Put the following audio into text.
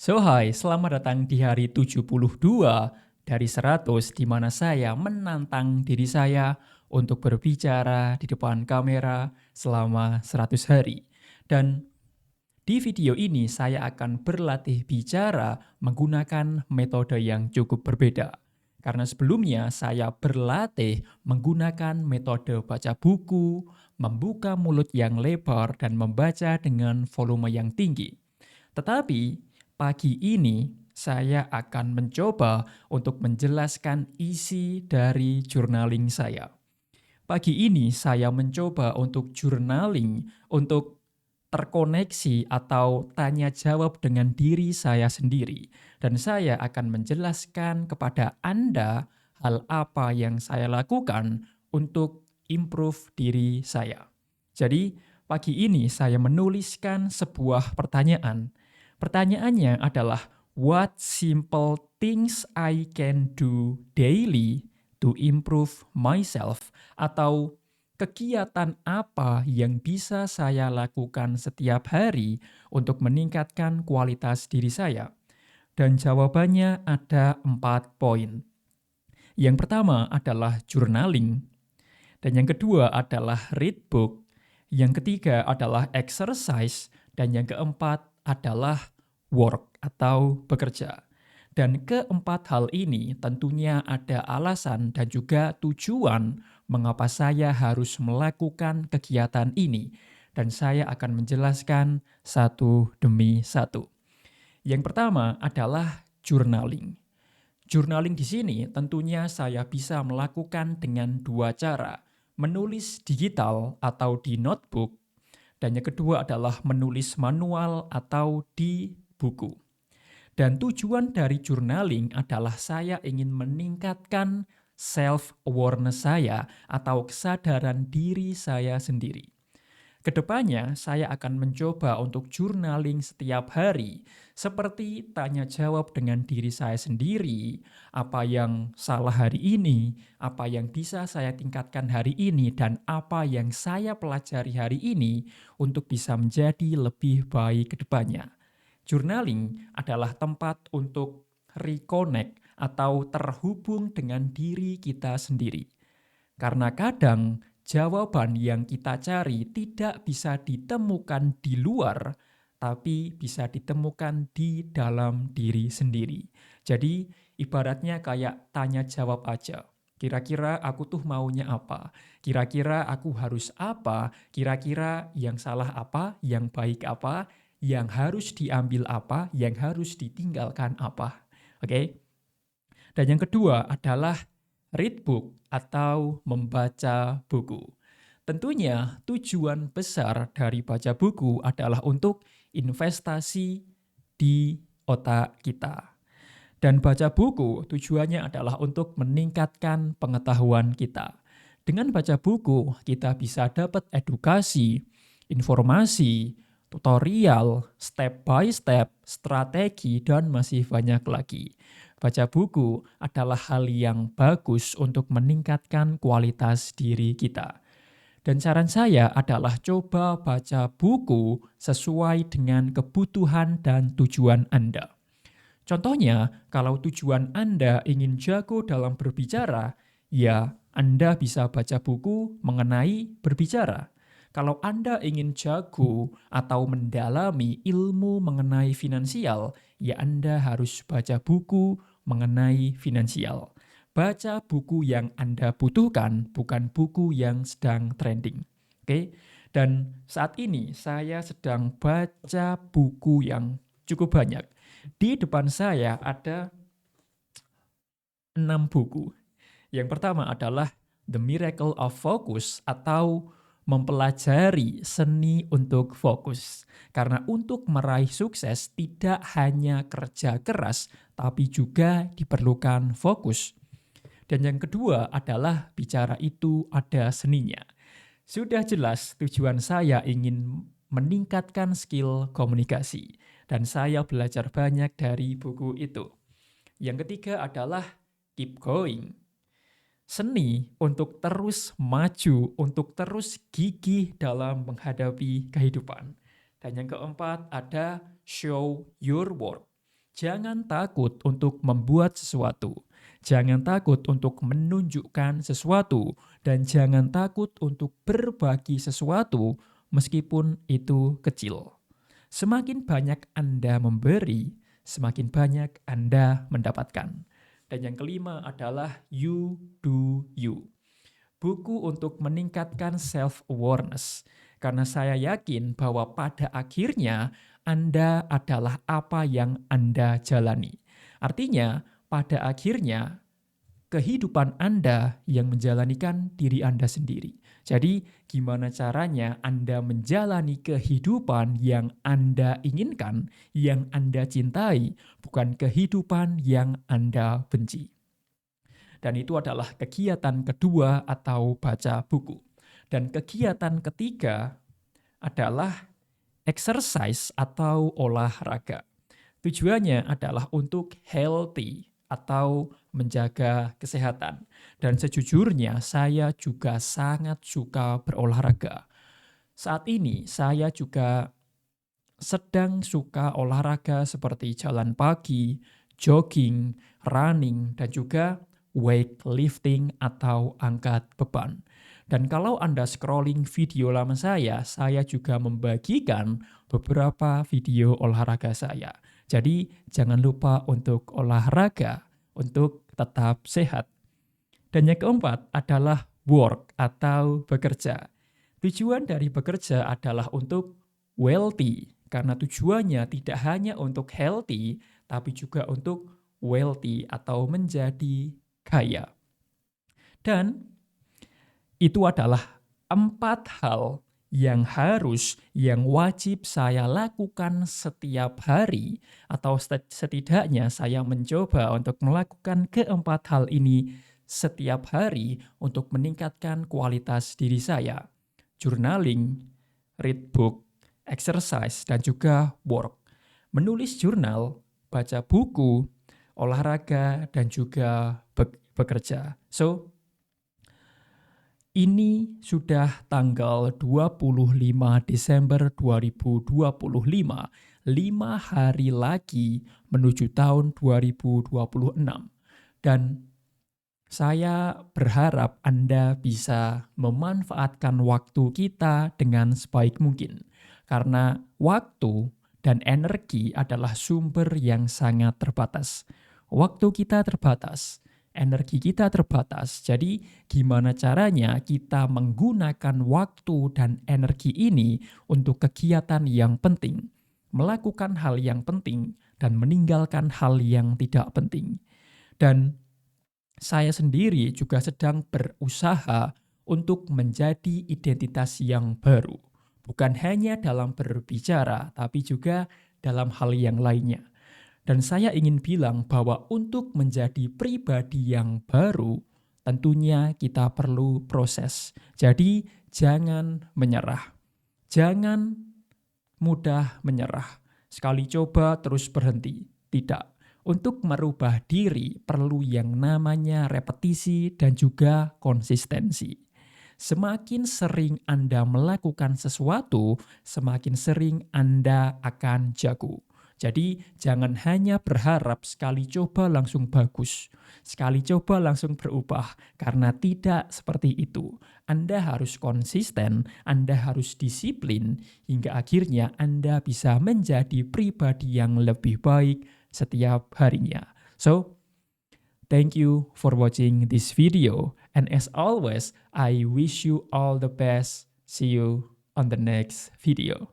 So hai, selamat datang di hari 72 dari 100 di mana saya menantang diri saya untuk berbicara di depan kamera selama 100 hari. Dan di video ini saya akan berlatih bicara menggunakan metode yang cukup berbeda. Karena sebelumnya saya berlatih menggunakan metode baca buku, membuka mulut yang lebar, dan membaca dengan volume yang tinggi. Tetapi pagi ini saya akan mencoba untuk menjelaskan isi dari journaling saya. Pagi ini saya mencoba untuk journaling, untuk terkoneksi atau tanya jawab dengan diri saya sendiri. Dan saya akan menjelaskan kepada Anda hal apa yang saya lakukan untuk improve diri saya. Jadi, pagi ini saya menuliskan sebuah pertanyaan. Pertanyaannya adalah, what simple things I can do daily to improve myself? Atau kegiatan apa yang bisa saya lakukan setiap hari untuk meningkatkan kualitas diri saya? Dan jawabannya ada 4 poin. Yang pertama adalah journaling, dan yang kedua adalah read book, yang ketiga adalah exercise, dan yang keempat adalah work atau bekerja. Dan keempat hal ini tentunya ada alasan dan juga tujuan mengapa saya harus melakukan kegiatan ini. Dan saya akan menjelaskan satu demi satu. Yang pertama adalah journaling. Journaling di sini tentunya saya bisa melakukan dengan dua cara, menulis digital atau di notebook, dan yang kedua adalah menulis manual atau di buku. Dan tujuan dari journaling adalah saya ingin meningkatkan self-awareness saya atau kesadaran diri saya sendiri. Kedepannya, saya akan mencoba untuk journaling setiap hari, seperti tanya jawab dengan diri saya sendiri, apa yang salah hari ini, apa yang bisa saya tingkatkan hari ini, dan apa yang saya pelajari hari ini untuk bisa menjadi lebih baik ke depannya. Journaling adalah tempat untuk reconnect atau terhubung dengan diri kita sendiri. Karena kadang jawaban yang kita cari tidak bisa ditemukan di luar, tapi bisa ditemukan di dalam diri sendiri. Jadi ibaratnya kayak tanya jawab aja. Kira-kira aku tuh maunya apa? Kira-kira aku harus apa? Kira-kira yang salah apa? Yang baik apa? Yang harus diambil apa? Yang harus ditinggalkan apa? Oke? Dan yang kedua adalah read book atau membaca buku. Tentunya tujuan besar dari baca buku adalah untuk investasi di otak kita. Dan baca buku tujuannya adalah untuk meningkatkan pengetahuan kita. Dengan baca buku, kita bisa dapat edukasi, informasi, tutorial, step by step, strategi, dan masih banyak lagi. Baca buku adalah hal yang bagus untuk meningkatkan kualitas diri kita. Dan saran saya adalah coba baca buku sesuai dengan kebutuhan dan tujuan Anda. Contohnya, kalau tujuan Anda ingin jago dalam berbicara, ya Anda bisa baca buku mengenai berbicara. Kalau Anda ingin jago atau mendalami ilmu mengenai finansial, ya Anda harus baca buku mengenai finansial. Baca buku yang Anda butuhkan, bukan buku yang sedang trending. Oke? Dan saat ini saya sedang baca buku yang cukup banyak. Di depan saya ada 6 buku. Yang pertama adalah The Miracle of Focus atau mempelajari seni untuk fokus. Karena untuk meraih sukses tidak hanya kerja keras, tapi juga diperlukan fokus. Dan yang kedua adalah bicara itu ada seninya. Sudah jelas tujuan saya ingin meningkatkan skill komunikasi. Dan saya belajar banyak dari buku itu. Yang ketiga adalah keep going. Seni untuk terus maju, untuk terus gigih dalam menghadapi kehidupan. Dan yang keempat ada show your work. Jangan takut untuk membuat sesuatu. Jangan takut untuk menunjukkan sesuatu. Dan jangan takut untuk berbagi sesuatu meskipun itu kecil. Semakin banyak Anda memberi, semakin banyak Anda mendapatkan. Dan yang kelima adalah you do you. Buku untuk meningkatkan self-awareness. Karena saya yakin bahwa pada akhirnya Anda adalah apa yang Anda jalani. Artinya, pada akhirnya kehidupan Anda yang menjalanikan diri Anda sendiri. Jadi, gimana caranya Anda menjalani kehidupan yang Anda inginkan, yang Anda cintai, bukan kehidupan yang Anda benci. Dan itu adalah kegiatan kedua atau baca buku. Dan kegiatan ketiga adalah exercise atau olahraga. Tujuannya adalah untuk healthy atau menjaga kesehatan. Dan sejujurnya saya juga sangat suka berolahraga. Saat ini saya juga sedang suka olahraga seperti jalan pagi, jogging, running, dan juga weightlifting atau angkat beban. Dan kalau Anda scrolling video lama saya juga membagikan beberapa video olahraga saya. Jadi jangan lupa untuk olahraga untuk tetap sehat. Dan yang keempat adalah work atau bekerja. Tujuan dari bekerja adalah untuk wealthy, karena tujuannya tidak hanya untuk healthy, tapi juga untuk wealthy atau menjadi kaya. Dan itu adalah 4 hal yang yang wajib saya lakukan setiap hari, atau setidaknya saya mencoba untuk melakukan keempat hal ini setiap hari untuk meningkatkan kualitas diri saya. Journaling, read book, exercise, dan juga work. Menulis jurnal, baca buku, olahraga, dan juga bekerja. So, ini sudah tanggal 25 Desember 2025, 5 hari lagi menuju tahun 2026. Dan saya berharap Anda bisa memanfaatkan waktu kita dengan sebaik mungkin. Karena waktu dan energi adalah sumber yang sangat terbatas. Waktu kita terbatas, energi kita terbatas. Jadi gimana caranya kita menggunakan waktu dan energi ini untuk kegiatan yang penting, melakukan hal yang penting, dan meninggalkan hal yang tidak penting. Dan saya sendiri juga sedang berusaha untuk menjadi identitas yang baru. Bukan hanya dalam berbicara, tapi juga dalam hal yang lainnya. Dan saya ingin bilang bahwa untuk menjadi pribadi yang baru, tentunya kita perlu proses. Jadi jangan menyerah. Jangan mudah menyerah. Sekali coba terus berhenti. Tidak. Untuk merubah diri perlu yang namanya repetisi dan juga konsistensi. Semakin sering Anda melakukan sesuatu, semakin sering Anda akan jago. Jadi jangan hanya berharap sekali coba langsung bagus, sekali coba langsung berubah, karena tidak seperti itu. Anda harus konsisten, Anda harus disiplin, hingga akhirnya Anda bisa menjadi pribadi yang lebih baik setiap harinya. So, thank you for watching this video. And as always, I wish you all the best. See you on the next video.